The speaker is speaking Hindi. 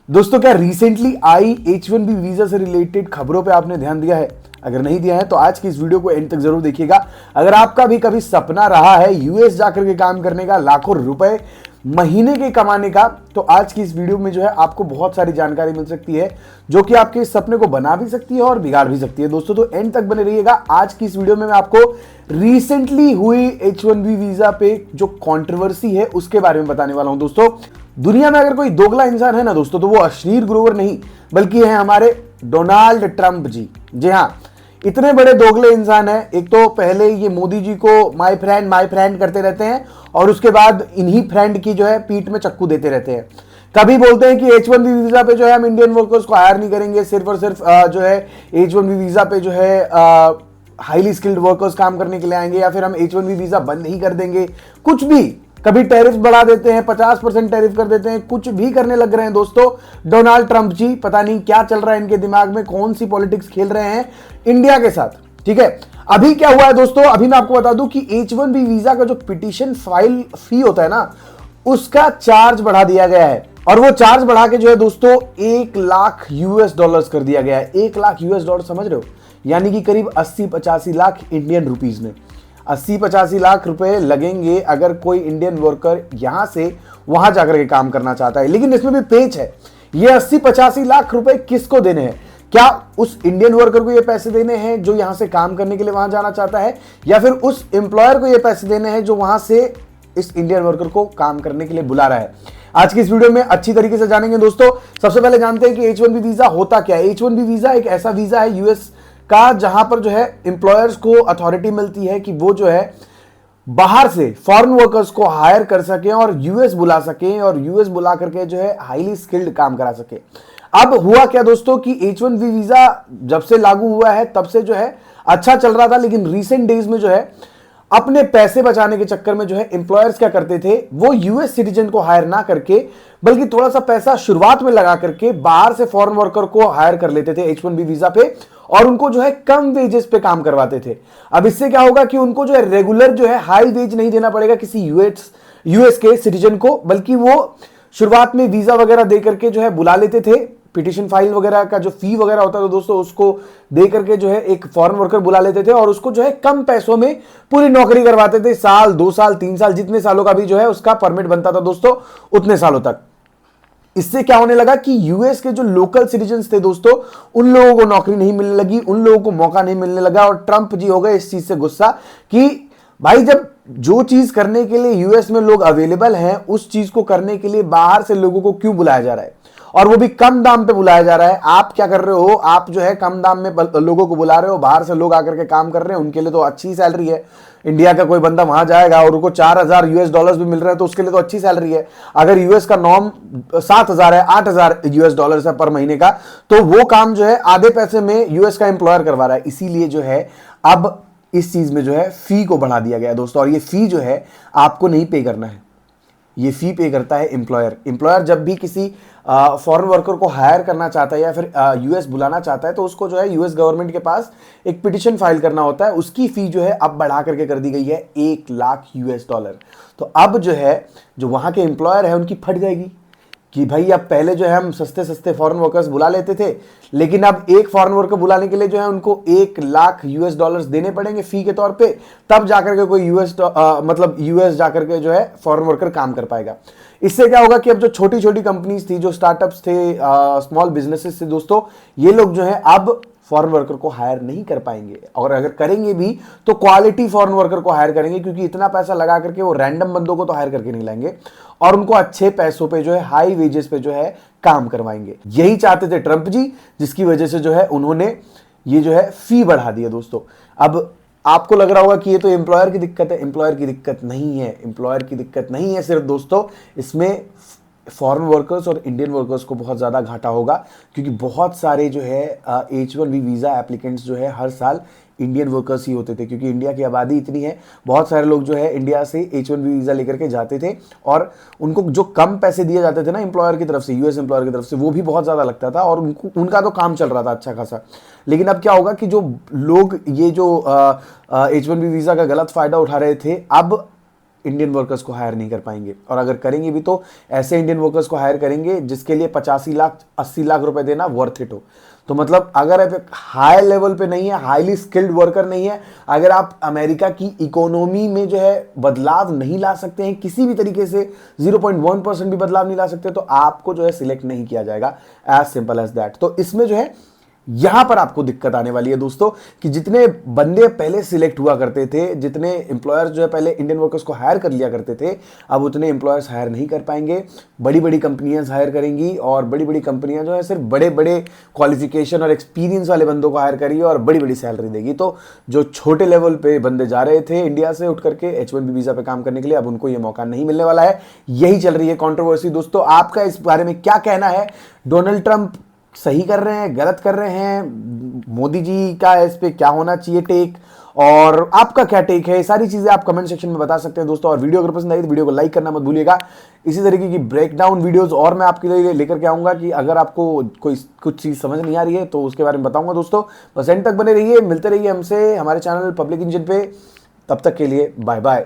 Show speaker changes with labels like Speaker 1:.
Speaker 1: दोस्तों, क्या रिसेंटली आई H1B वीजा से रिलेटेड खबरों पे आपने ध्यान दिया है? अगर नहीं दिया है तो आज की इस वीडियो को एंड तक जरूर देखिएगा। अगर आपका भी कभी सपना रहा है यूएस जाकर के काम करने का, लाखों रुपए महीने के कमाने का, तो आज की इस वीडियो में जो है आपको बहुत सारी जानकारी मिल सकती है जो कि आपके इस सपने को बना भी सकती है और बिगाड़ भी सकती है। दोस्तों, तो एंड तक बने रहिएगा। आज की इस वीडियो में मैं आपको रिसेंटली हुई H1B वीजा पे जो कंट्रोवर्सी है उसके बारे में बताने वाला हूं। दोस्तों, दुनिया में अगर कोई दोगला इंसान है ना दोस्तों, तो वो अश्लील ग्रोवर नहीं बल्कि है हमारे डोनाल्ड ट्रंप जी। जी हाँ, इतने बड़े दोगले इंसान हैं। एक तो पहले ये मोदी जी को माय फ्रेंड करते रहते हैं और उसके बाद इन्हीं फ्रेंड की जो है पीठ में चक्कू देते रहते हैं। कभी बोलते हैं कि H1B वीजा पे जो है हम इंडियन वर्कर्स को हायर नहीं करेंगे, सिर्फ और सिर्फ जो है H1B वीजा पे जो है हाईली स्किल्ड वर्कर्स काम करने के लिए आएंगे, या फिर हम H1B वीजा बंद नहीं कर देंगे। कुछ भी, कभी टैरिफ बढ़ा देते हैं, 50% टैरिफ कर देते हैं, कुछ भी करने लग रहे हैं। दोस्तों, डोनाल्ड ट्रंप जी, पता नहीं क्या चल रहा है इनके दिमाग में, कौन सी पॉलिटिक्स खेल रहे हैं इंडिया के साथ। ठीक है, अभी क्या हुआ है दोस्तों, अभी मैं आपको बता दूं कि H1B वीजा का जो पिटीशन फाइल फी होता है ना, उसका चार्ज बढ़ा दिया गया है। और वो चार्ज बढ़ा के जो है दोस्तों $1 लाख कर दिया गया है। $1 लाख समझ रहे हो, यानी कि करीब 80-85 लाख इंडियन रुपीज में 80-85 लाख रुपए लगेंगे अगर कोई इंडियन वर्कर यहां से वहां जाकर के काम करना चाहता है। लेकिन इसमें भी पेच है, ये 80-85 लाख रुपए किसको देने हैं? क्या उस इंडियन वर्कर को ये पैसे देने हैं जो यहां से काम करने के लिए वहां जाना चाहता है, या फिर उस एम्प्लॉयर को ये पैसे देने हैं जो वहां से इस इंडियन वर्कर को काम करने के लिए बुला रहा है? आज की इस वीडियो में अच्छी तरीके से जानेंगे। दोस्तों, सबसे पहले जानते हैं कि H1B वीजा होता क्या है। H1B वीजा एक ऐसा वीजा है यूएस का जहां पर जो है एम्प्लॉयर्स को अथॉरिटी मिलती है कि वो जो है बाहर से फॉरेन वर्कर्स को हायर कर सके और यूएस बुला सके, और यूएस बुला करके जो है हाईली स्किल्ड काम करा सके। अब हुआ क्या दोस्तों कि H1B वीजा जब से लागू हुआ है तब से जो है अच्छा चल रहा था, लेकिन रीसेंट डेज में जो है अपने पैसे बचाने के चक्कर में जो है एम्प्लॉयर्स क्या करते थे, वो यूएस सिटीजन को हायर ना करके बल्कि थोड़ा सा पैसा शुरुआत में लगा करके बाहर से फॉरेन वर्कर को हायर कर लेते थे H1B वीजा पे, और उनको जो है कम वेजेस पे काम करवाते थे। अब इससे क्या होगा कि उनको जो है रेगुलर जो है हाई वेज नहीं देना पड़ेगा किसी यूएस के सिटीजन को, बल्कि वो शुरुआत में वीजा वगैरह दे करके जो है बुला लेते थे। पिटिशन फाइल वगैरह का जो फी वगैरह होता है तो दोस्तों उसको दे करके जो है एक फॉरेन वर्कर बुला लेते थे और उसको जो है कम पैसों में पूरी नौकरी करवाते थे। साल, 2 साल, 3 साल, जितने सालों का भी जो है उसका परमिट बनता था दोस्तों, उतने सालों तक। इससे क्या होने लगा कि यूएस के जो लोकल सिटीजन्स थे दोस्तों, उन लोगों को नौकरी नहीं मिलने लगी, उन लोगों को मौका नहीं मिलने लगा, और ट्रंप जी हो गए इस चीज से गुस्सा कि भाई, जब जो चीज करने के लिए यूएस में लोग अवेलेबल हैं उस चीज को करने के लिए बाहर से लोगों को क्यों बुलाया जा रहा है, और वो भी कम दाम पे बुलाया जा रहा है। आप क्या कर रहे हो, आप जो है कम दाम में लोगों को बुला रहे हो, बाहर से लोग आकर के काम कर रहे हैं, उनके लिए तो अच्छी सैलरी है। इंडिया का कोई बंदा वहां जाएगा और उनको $4,000 भी मिल रहे हैं तो उसके लिए तो अच्छी सैलरी है। अगर यूएस का नॉर्म 7,000 है, $8,000 है पर महीने का, तो वो काम जो है आधे पैसे में यूएस का एम्प्लॉयर करवा रहा है। इसीलिए जो है अब इस चीज में जो है फी को बढ़ा दिया गया दोस्तों, और ये फी जो है आपको नहीं पे करना है, ये फी पे करता है एम्प्लॉयर। एम्प्लॉयर जब भी किसी फॉरेन वर्कर को हायर करना चाहता है या फिर यूएस बुलाना चाहता है तो उसको जो है यूएस गवर्नमेंट के पास एक पिटिशन फाइल करना होता है। उसकी फी जो है अब बढ़ा करके कर दी गई है $1 लाख। तो अब जो है जो वहां के एम्प्लॉयर है उनकी फट जाएगी कि भाई, अब पहले जो है हम सस्ते सस्ते फॉरेन वर्कर्स बुला लेते थे, लेकिन अब एक फॉरेन वर्कर बुलाने के लिए जो है उनको $1 लाख देने पड़ेंगे फी के तौर पे, तब जाकर के कोई यूएस जाकर के जो है फॉरेन वर्कर काम कर पाएगा। इससे क्या होगा कि अब जो छोटी छोटी कंपनीज थी, जो स्टार्टअप्स थे, स्मॉल बिजनेसेस थे दोस्तों, ये लोग जो है अब फॉरेन वर्कर को हायर नहीं कर पाएंगे, और अगर करेंगे भी तो क्वालिटी फॉरेन वर्कर को हायर करेंगे, क्योंकि इतना पैसा लगा करके वो रैंडम बंदों को तो हायर करके नहीं लाएंगे, और उनको अच्छे पैसों पे जो है हाई वेजेस पे जो है काम करवाएंगे। यही चाहते थे ट्रंप जी, जिसकी वजह से जो है उन्होंने ये जो है फी बढ़ा दी है दोस्तों। अब आपको लग रहा होगा कि ये तो एम्प्लॉयर की दिक्कत है। एम्प्लॉयर की दिक्कत नहीं है, एम्प्लॉयर की दिक्कत नहीं है सिर्फ दोस्तों, इसमें फॉरेन वर्कर्स और इंडियन वर्कर्स को बहुत ज़्यादा घाटा होगा, क्योंकि बहुत सारे जो है H1B वीज़ा एप्लीकेंट्स जो है हर साल इंडियन वर्कर्स ही होते थे, क्योंकि इंडिया की आबादी इतनी है। बहुत सारे लोग जो है इंडिया से H1B वीज़ा लेकर के जाते थे, और उनको जो कम पैसे दिए जाते थे ना एम्प्लॉयर की तरफ से, यूएस एम्प्लॉयर की तरफ से, वो भी बहुत ज़्यादा लगता था, और उनका तो काम चल रहा था अच्छा खासा। लेकिन अब क्या होगा कि जो लोग ये जो H1B वीज़ा का गलत फ़ायदा उठा रहे थे, अब इंडियन वर्कर्स को हायर नहीं कर पाएंगे, और अगर करेंगे भी तो ऐसे इंडियन वर्कर्स को हायर करेंगे जिसके लिए 85 लाख 80 लाख रुपए देना वर्थ इट हो। तो मतलब अगर आप एक हाई लेवल पे नहीं है, हाईली स्किल्ड वर्कर नहीं है, अगर आप अमेरिका की इकोनॉमी में जो है बदलाव नहीं ला सकते हैं किसी भी तरीके से, 0.1% भी बदलाव नहीं ला सकते, तो आपको जो है सिलेक्ट नहीं किया जाएगा, एज सिंपल एज दैट। तो इसमें जो है यहां पर आपको दिक्कत आने वाली है दोस्तों, कि जितने बंदे पहले सिलेक्ट हुआ करते थे, जितने एम्प्लॉयर्स जो है पहले इंडियन वर्कर्स को हायर कर लिया करते थे, अब उतने एम्प्लॉयर्स हायर नहीं कर पाएंगे। बड़ी बड़ी कंपनियां हायर करेंगी, और बड़ी बड़ी कंपनियां जो है सिर्फ बड़े बड़े क्वालिफिकेशन और एक्सपीरियंस वाले बंदों को हायर करेगी और बड़ी बड़ी सैलरी देगी। तो जो छोटे लेवल पे बंदे जा रहे थे इंडिया से उठ करके H1B वीजा पे काम करने के लिए, अब उनको ये मौका नहीं मिलने वाला है। यही चल रही है कंट्रोवर्सी दोस्तों। आपका इस बारे में क्या कहना है? डोनाल्ड ट्रंप सही कर रहे हैं, गलत कर रहे हैं? मोदी जी का इस पे क्या होना चाहिए टेक, और आपका क्या टेक है? सारी चीजें आप कमेंट सेक्शन में बता सकते हैं दोस्तों। और वीडियो अगर पसंद आई तो वीडियो को लाइक करना मत भूलिएगा। इसी तरीके की ब्रेकडाउन वीडियोस और मैं आपके लिए लेकर के आऊंगा, कि अगर आपको कोई कुछ चीज समझ नहीं आ रही है तो उसके बारे में बताऊंगा दोस्तों। बस एंड तक बने रहिए, मिलते रहिए हमसे हमारे चैनल पब्लिक इंजन पे। तब तक के लिए बाय बाय।